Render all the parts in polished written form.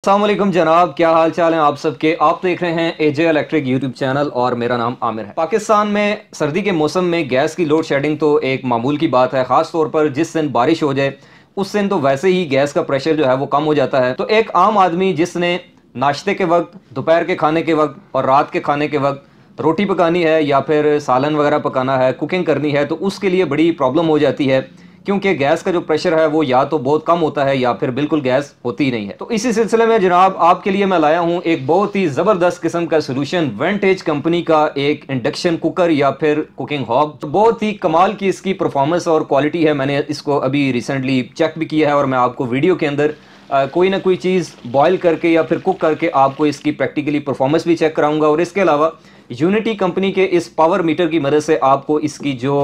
अस्सलाम वालेकुम जनाब, क्या हाल चाल है आप सबके। आप देख रहे हैं एजे इलेक्ट्रिक यूट्यूब चैनल और मेरा नाम आमिर है। पाकिस्तान में सर्दी के मौसम में गैस की लोड शेडिंग तो एक मामूल की बात है। ख़ास तौर पर जिस दिन बारिश हो जाए उस दिन तो वैसे ही गैस का प्रेशर जो है वो कम हो जाता है। तो एक आम आदमी जिसने नाश्ते के वक्त, दोपहर के खाने के वक्त और रात के खाने के वक्त रोटी पकानी है या फिर सालन वगैरह पकाना है, कुकिंग करनी है, तो उसके लिए बड़ी प्रॉब्लम हो जाती है क्योंकि गैस का जो प्रेशर है वो या तो बहुत कम होता है या फिर बिल्कुल गैस होती ही नहीं है। तो इसी सिलसिले में जनाब आपके लिए मैं लाया हूं एक बहुत ही ज़बरदस्त किस्म का सोल्यूशन, वेंटेज कंपनी का एक इंडक्शन कुकर या फिर कुकिंग हॉब। तो बहुत ही कमाल की इसकी परफॉर्मेंस और क्वालिटी है। मैंने इसको अभी रिसेंटली चेक भी किया है और मैं आपको वीडियो के अंदर कोई ना कोई चीज़ बॉयल करके या फिर कुक करके आपको इसकी प्रैक्टिकली परफॉर्मेंस भी चेक कराऊंगा। और इसके अलावा यूनिटी कंपनी के इस पावर मीटर की मदद से आपको इसकी जो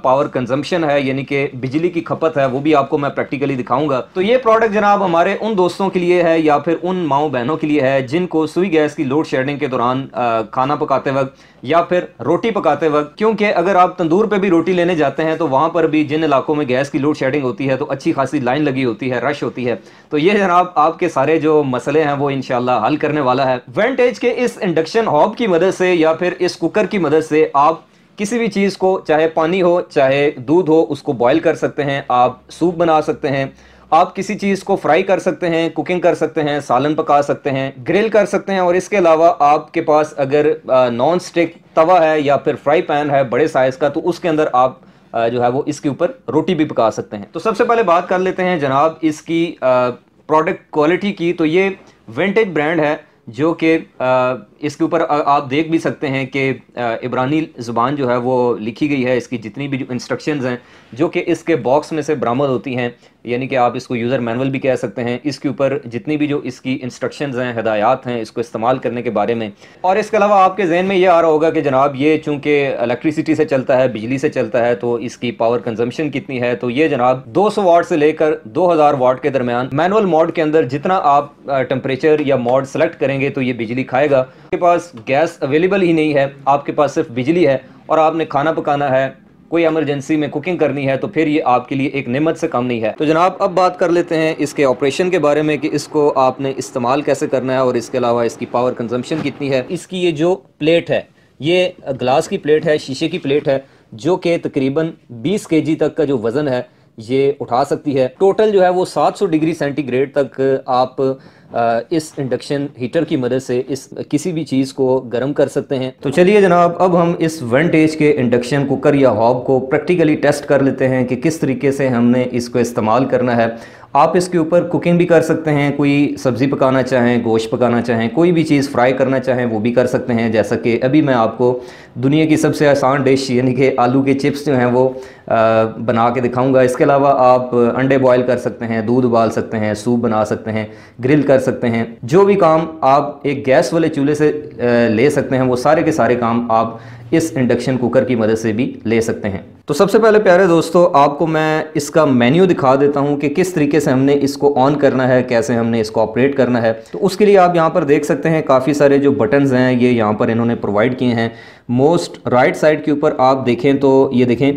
पावर कंजम्पशन है यानी कि बिजली की खपत है वो भी आपको मैं प्रैक्टिकली दिखाऊंगा। तो ये प्रोडक्ट जनाब हमारे उन दोस्तों के लिए है या फिर उन माओ बहनों के लिए है जिनको सुई गैस की लोड शेडिंग के दौरान खाना पकाते वक्त या फिर रोटी पकाते वक्त, क्योंकि अगर आप तंदूर पे भी रोटी लेने जाते हैं तो वहां पर भी जिन इलाकों में गैस की लोड शेडिंग होती है तो अच्छी खासी लाइन लगी होती है, रश होती है। तो ये जनाब आपके सारे जो मसले हैं वो इंशाल्लाह हल करने वाला है। वेंटेज के इस इंडक्शन हॉब की मदद से या फिर इस कुकर की मदद से आप किसी भी चीज़ को, चाहे पानी हो चाहे दूध हो, उसको बॉयल कर सकते हैं, आप सूप बना सकते हैं, आप किसी चीज़ को फ्राई कर सकते हैं, कुकिंग कर सकते हैं, सालन पका सकते हैं, ग्रिल कर सकते हैं। और इसके अलावा आपके पास अगर नॉन स्टिक तवा है या फिर फ्राई पैन है बड़े साइज़ का, तो उसके अंदर आप जो है वो इसके ऊपर रोटी भी पका सकते हैं। तो सबसे पहले बात कर लेते हैं जनाब इसकी प्रोडक्ट क्वालिटी की। तो ये विंटेज ब्रांड है जो कि इसके ऊपर आप देख भी सकते हैं कि इब्रानी ज़ुबान जो है वो लिखी गई है। इसकी जितनी भी जो इंस्ट्रक्शंस हैं जो कि इसके बॉक्स में से बरामद होती हैं, यानी कि आप इसको यूज़र मैनुअल भी कह सकते हैं, इसके ऊपर जितनी भी जो इसकी इंस्ट्रक्शंस हैं, हिदायत हैं इसको इस्तेमाल करने के बारे में। और इसके अलावा आपके जहन में ये आ रहा होगा कि जनाब ये चूँकि इलेक्ट्रिसिटी से चलता है, बिजली से चलता है, तो इसकी पावर कंजम्पशन कितनी है। तो ये जनाब 200 वाट से लेकर 2000 वाट के दरमियान मैनुअल मोड के अंदर जितना आप टेम्परेचर या मोड सेलेक्ट करेंगे तो ये बिजली खाएगा। आपके पास गैस अवेलेबल ही नहीं है, आपके पास सिर्फ बिजली है और आपने खाना पकाना है, कोई इमरजेंसी में कुकिंग करनी है, तो फिर ये आपके लिए एक नेमत से कम नहीं है। तो जनाब अब बात कर लेते हैं इसके ऑपरेशन के बारे में कि इसको आपने इस्तेमाल कैसे करना है और इसके अलावा इसकी पावर कंजम्पशन कितनी है। इसकी ये जो प्लेट है ये ग्लास की प्लेट है, शीशे की प्लेट है, जो कि तकरीबन 20 केजी तक का जो वज़न है ये उठा सकती है। टोटल जो है वो 700 डिग्री सेंटीग्रेड तक आप इस इंडक्शन हीटर की मदद से इस किसी भी चीज़ को गर्म कर सकते हैं। तो चलिए जनाब अब हम इस वेंटेज के इंडक्शन कुकर या हॉब को प्रैक्टिकली टेस्ट कर लेते हैं कि किस तरीके से हमने इसको इस्तेमाल करना है। आप इसके ऊपर कुकिंग भी कर सकते हैं, कोई सब्ज़ी पकाना चाहें, गोश्त पकाना चाहें, कोई भी चीज़ फ्राई करना चाहें वो भी कर सकते हैं। जैसा कि अभी मैं आपको दुनिया की सबसे आसान डिश यानी कि आलू के चिप्स जो हैं वो बना के दिखाऊंगा। इसके अलावा आप अंडे बॉयल कर सकते हैं, दूध उबाल सकते हैं, सूप बना सकते हैं, ग्रिल कर सकते हैं। जो भी काम आप एक गैस वाले चूल्हे से ले सकते हैं वो सारे के सारे काम आप इस इंडक्शन कुकर की मदद से भी ले सकते हैं। तो सबसे पहले प्यारे दोस्तों आपको मैं इसका मेन्यू दिखा देता हूं कि किस तरीके से हमने इसको ऑन करना है, कैसे हमने इसको ऑपरेट करना है। तो उसके लिए आप यहां पर देख सकते हैं काफ़ी सारे जो बटन्स हैं ये यहां पर इन्होंने प्रोवाइड किए हैं। मोस्ट राइट साइड के ऊपर आप देखें तो ये देखें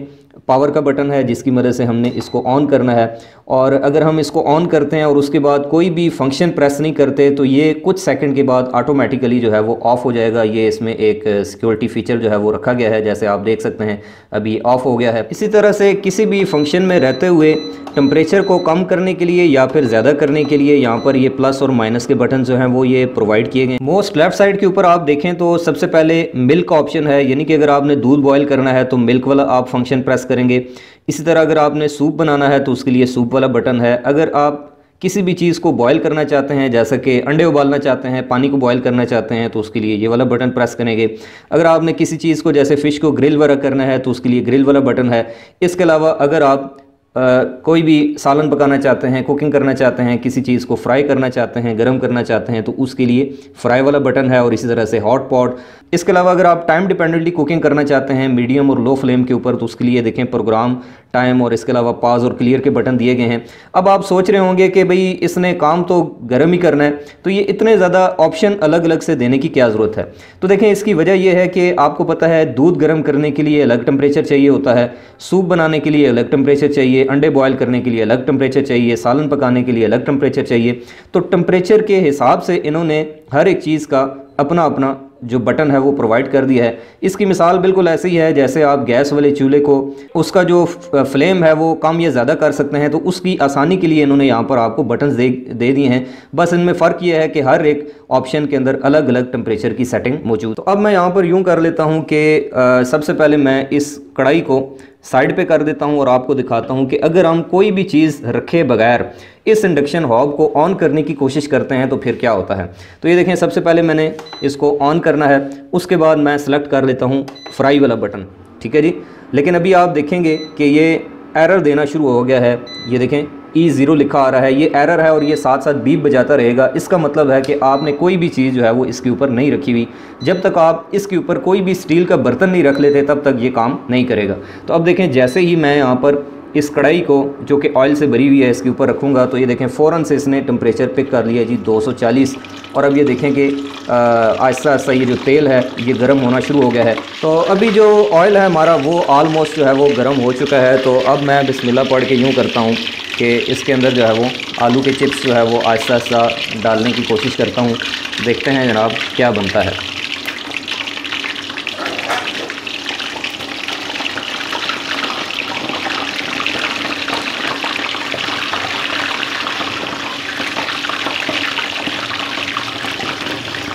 पावर का बटन है जिसकी मदद से हमने इसको ऑन करना है। और अगर हम इसको ऑन करते हैं और उसके बाद कोई भी फंक्शन प्रेस नहीं करते तो ये कुछ सेकंड के बाद ऑटोमेटिकली जो है वो ऑफ़ हो जाएगा। ये इसमें एक सिक्योरिटी फीचर जो है वो रखा गया है, जैसे आप देख सकते हैं अभी ऑफ़ हो गया है। इसी तरह से किसी भी फंक्शन में रहते हुए टेम्परेचर को कम करने के लिए या फिर ज़्यादा करने के लिए यहाँ पर ये प्लस और माइनस के बटन जो हैं वो ये प्रोवाइड किए गए। मोस्ट लेफ्ट साइड के ऊपर आप देखें तो सबसे पहले मिल्क ऑप्शन है, यानी कि अगर आपने दूध बॉयल करना है तो मिल्क वाला आप फंक्शन प्रेस करेंगे। इसी तरह अगर आपने सूप बनाना है तो उसके लिए सूप वाला बटन है। अगर आप किसी भी चीज़ को बॉयल करना चाहते हैं, जैसा कि अंडे उबालना चाहते हैं, पानी को बॉयल करना चाहते हैं, तो उसके लिए ये वाला बटन प्रेस करेंगे। अगर आपने किसी चीज़ को जैसे फ़िश को ग्रिल वगैरह करना है तो उसके लिए ग्रिल वाला बटन है। इसके अलावा अगर आप कोई भी सालन पकाना चाहते हैं, कुकिंग करना चाहते हैं, किसी चीज़ को फ्राई करना चाहते हैं, गर्म करना चाहते हैं, तो उसके लिए फ्राई वाला बटन है। और इसी तरह से हॉट पॉट इसके अलावा अगर आप टाइम डिपेंडेंटली कुकिंग करना चाहते हैं मीडियम और लो फ्लेम के ऊपर, तो उसके लिए देखें प्रोग्राम, टाइम और इसके अलावा पॉज और क्लियर के बटन दिए गए हैं। अब आप सोच रहे होंगे कि भाई इसने काम तो गर्म ही करना है, तो ये इतने ज़्यादा ऑप्शन अलग अलग से देने की क्या ज़रूरत है। तो देखें इसकी वजह यह है कि आपको पता है दूध गर्म करने के लिए अलग टेम्परेचर चाहिए होता है, सूप बनाने के लिए अलग टेम्परेचर चाहिए, अंडे बॉयल करने के लिए अलग टेम्परेचर चाहिए, सालन पकाने के लिए अलग टेम्परेचर चाहिए। तो टेम्परेचर के हिसाब से इन्होंने हर एक चीज़ का अपना अपना जो बटन है वो प्रोवाइड कर दिया है। इसकी मिसाल बिल्कुल ऐसी ही है जैसे आप गैस वाले चूल्हे को उसका जो फ्लेम है वो कम या ज़्यादा कर सकते हैं, तो उसकी आसानी के लिए इन्होंने यहाँ पर आपको बटन्स दे दिए हैं। बस इनमें फ़र्क ये है कि हर एक ऑप्शन के अंदर अलग अलग टेम्परेचर की सेटिंग मौजूद। तो अब मैं यहाँ पर यूँ कर लेता हूँ कि सबसे पहले मैं इस कढ़ाई को साइड पे कर देता हूँ और आपको दिखाता हूँ कि अगर हम कोई भी चीज़ रखे बगैर इस इंडक्शन हॉब को ऑन करने की कोशिश करते हैं तो फिर क्या होता है। तो ये देखें, सबसे पहले मैंने इसको ऑन करना है, उसके बाद मैं सेलेक्ट कर लेता हूँ फ्राई वाला बटन, ठीक है जी। लेकिन अभी आप देखेंगे कि ये एरर देना शुरू हो गया है। ये देखें E0 लिखा आ रहा है, ये एरर है और ये साथ साथ बीप बजाता रहेगा। इसका मतलब है कि आपने कोई भी चीज़ जो है वो इसके ऊपर नहीं रखी हुई। जब तक आप इसके ऊपर कोई भी स्टील का बर्तन नहीं रख लेते तब तक ये काम नहीं करेगा। तो अब देखें, जैसे ही मैं यहाँ पर इस कढ़ाई को जो कि ऑयल से भरी हुई है इसके ऊपर रखूँगा तो ये देखें फ़ौरन से इसने टेम्परेचर पिक कर लिया जी 240। और अब ये देखें कि आहिस्ता आहिस्ता ये जो तेल है ये गर्म होना शुरू हो गया है। तो अभी जो ऑयल है हमारा वो ऑलमोस्ट जो है वो गर्म हो चुका है। तो अब मैं बिस्मिल्लाह पढ़ के यूँ करता हूँ कि इसके अंदर जो है वो आलू के चिप्स जो है वो आहिस्ता आहिस्ता डालने की कोशिश करता हूँ। देखते हैं जनाब क्या बनता है।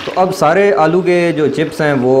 तो अब सारे आलू के जो चिप्स हैं वो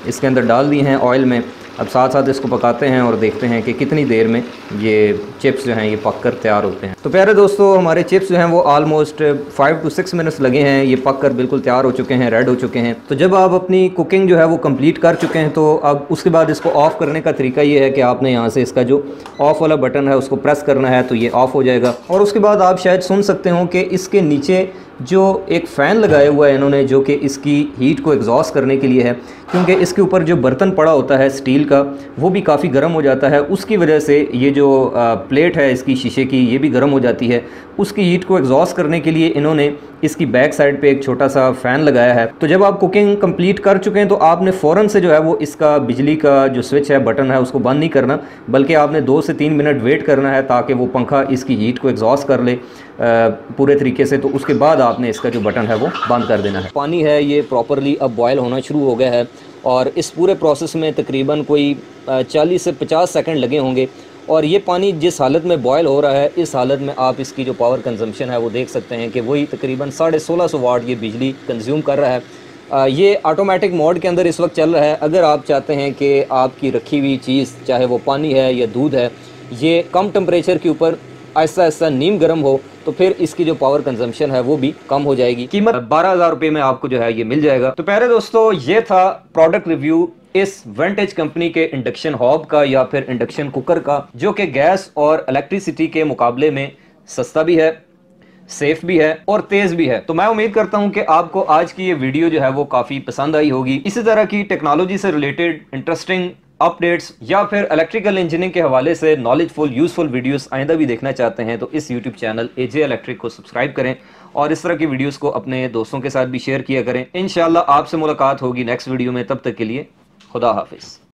इसके अंदर डाल दिए हैं ऑयल में। अब साथ साथ इसको पकाते हैं और देखते हैं कि कितनी देर में ये चिप्स जो हैं ये पक कर तैयार होते हैं। तो प्यारे दोस्तों, हमारे चिप्स जो हैं वो ऑलमोस्ट 5 to 6 मिनट्स लगे हैं, ये पक कर बिल्कुल तैयार हो चुके हैं, रेड हो चुके हैं। तो जब आप अपनी कुकिंग जो है वो कंप्लीट कर चुके हैं तो अब उसके बाद इसको ऑफ़ करने का तरीका ये है कि आपने यहाँ से इसका जो ऑफ़ वाला बटन है उसको प्रेस करना है तो ये ऑफ़ हो जाएगा। और उसके बाद आप शायद सुन सकते हो कि इसके नीचे जो एक फ़ैन लगाया हुआ है इन्होंने, जो कि इसकी हीट को एग्जॉस्ट करने के लिए है, क्योंकि इसके ऊपर जो बर्तन पड़ा होता है स्टील का वो भी काफ़ी गर्म हो जाता है। उसकी वजह से ये जो प्लेट है इसकी शीशे की ये भी गर्म हो जाती है। उसकी हीट को एग्जॉस्ट करने के लिए इन्होंने इसकी बैक साइड पे एक छोटा सा फ़ैन लगाया है। तो जब आप कुकिंग कंप्लीट कर चुके हैं तो आपने फ़ौरन से जो है वो इसका बिजली का जो स्विच है बटन है उसको बंद नहीं करना, बल्कि आपने 2 से 3 मिनट वेट करना है ताकि वो पंखा इसकी हीट को एग्जॉस्ट कर ले पूरे तरीके से। तो उसके बाद आपने इसका जो बटन है वो बंद कर देना है। पानी है ये प्रॉपरली अब बॉयल होना शुरू हो गया है और इस पूरे प्रोसेस में तकरीबन कोई 40 से 50 सेकंड लगे होंगे। और ये पानी जिस हालत में बॉयल हो रहा है इस हालत में आप इसकी जो पावर कंजम्पशन है वो देख सकते हैं कि वही तकरीबन 1650 वाट ये बिजली कंज्यूम कर रहा है। ये ऑटोमेटिक मोड के अंदर इस वक्त चल रहा है। अगर आप चाहते हैं कि आपकी रखी हुई चीज़ चाहे वो पानी है या दूध है ये कम टेम्परेचर के ऊपर आहिस्ता आहिस्ता नीम गर्म हो तो फिर इसकी जो पावर कंजम्पशन है वो भी कम हो जाएगी। कीमत 12,000 रुपये में आपको जो है ये मिल जाएगा। तो प्यारे दोस्तों, ये था प्रोडक्ट रिव्यू इस वेंटेज कंपनी के इंडक्शन हॉब का या फिर इंडक्शन कुकर का, जो कि गैस और इलेक्ट्रिसिटी के मुकाबले में सस्ता भी है, सेफ भी है और तेज भी है। तो मैं उम्मीद करता हूं कि आपको आज की ये वीडियो जो है वो काफी पसंद आई होगी। इसी तरह की टेक्नोलॉजी से रिलेटेड इंटरेस्टिंग अपडेट्स या फिर इलेक्ट्रिकल इंजीनियरिंग के हवाले से नॉलेजफुल यूजफुल वीडियोस आइंदा भी देखना चाहते हैं तो इस यूट्यूब चैनल एजे इलेक्ट्रिक को सब्सक्राइब करें और इस तरह की वीडियोस को अपने दोस्तों के साथ भी शेयर किया करें। इंशाल्लाह आपसे मुलाकात होगी नेक्स्ट वीडियो में। तब तक के लिए खुदा हाफिज।